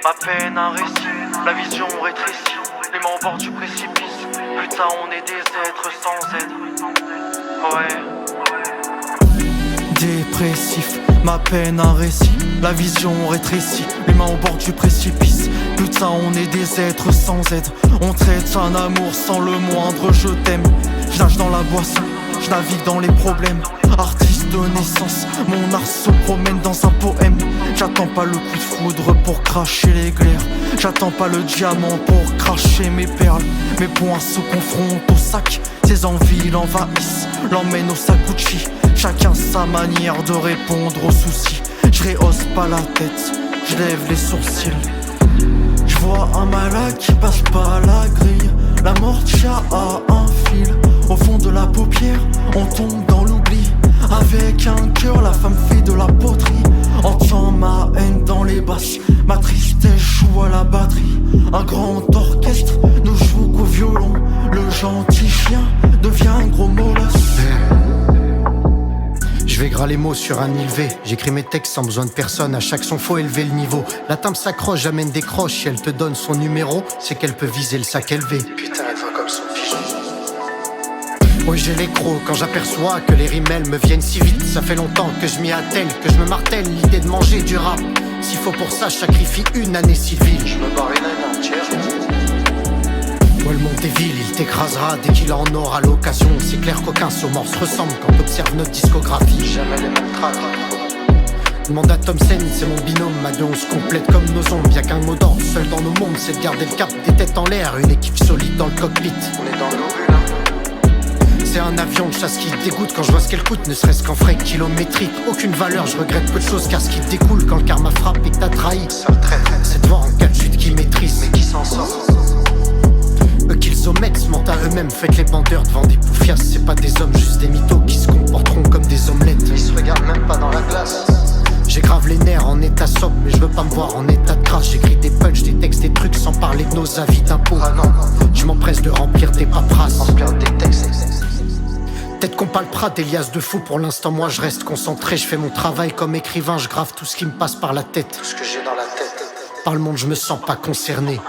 ma peine un récit, la vision rétrécie, les mains au bord du précipice. Putain, on est des êtres sans aide. Ouais. Dépressif, ma peine un récit, la vision rétrécie, les mains au bord du précipice. Putain, on est des êtres sans aide. On traite un amour sans le moindre je t'aime. Je nage dans la boisson, je navigue dans les problèmes. Artiste de naissance, mon art se promène dans un poème. J'attends pas le coup de foudre pour cracher l'éclair. J'attends pas le diamant pour cracher mes perles. Mes poings se confrontent au sac, ses envies l'envahissent, l'emmènent au Sakuchi. Chacun sa manière de répondre aux soucis. Je rehausse pas la tête, je lève les sourcils. Je vois un malade qui passe pas la grille. La mort tient à un fil. Au fond de la paupière, on tombe dans l'oubli. Avec un cœur, la femme fait de la poterie. Entends ma haine dans les basses, ma tristesse joue à la batterie. Un grand orchestre ne joue qu'au violon. Le gentil chien devient un gros molosse. Je vais gras les mots sur un île-V. J'écris mes textes sans besoin de personne. À chaque son faut élever le niveau. La timbre s'accroche, j'amène des croches. Si elle te donne son numéro, c'est qu'elle peut viser le sac élevé. Putain, elle va comme son pigeon. Oui, j'ai les crocs quand j'aperçois que les rimels me viennent si vite. Ça fait longtemps que je m'y attelle, que je me martèle l'idée de manger du rap. S'il faut pour ça, je sacrifie une année civile. Je me barre une année entière. Ouais, le monde est vil, il t'écrasera dès qu'il en aura l'occasion. C'est clair qu'aucun saumon se ressemble quand t'observes notre discographie. Jamais les mêmes tracks. Demande à Thompson, c'est mon binôme. Ma deux on se complète comme nos ombres. Y'a qu'un mot d'ordre seul dans nos mondes, c'est de garder le cap, des têtes en l'air. Une équipe solide dans le cockpit. On est dans l'obus là. C'est un avion de chasse qui dégoûte quand je vois ce qu'elle coûte, ne serait-ce qu'en frais kilométriques. Aucune valeur, je regrette peu de choses car ce qui découle quand le karma frappe et que t'as trahi, Seul traître, c'est de voir en cas de chute qui maîtrise. mais qui s'en sort. Eux qu'ils omettent se mentent à eux-mêmes, faites les bandeurs devant des poufias. C'est pas des hommes, juste des mythos qui se comporteront comme des omelettes. Ils se regardent même pas dans la glace. J'ai grave les nerfs en état sobre, mais je veux pas me voir en état de grâce. J'écris des punchs, des textes, des trucs sans parler de nos avis d'impôts. Ah non, Je m'empresse de remplir tes paperasses. remplir des textes. Peut-être qu'on parlera d'Elias de fou, pour l'instant moi je reste concentré. Je fais mon travail comme écrivain, je grave tout ce qui me passe par la tête. Tout ce que j'ai dans la tête. Par le monde je me sens pas concerné.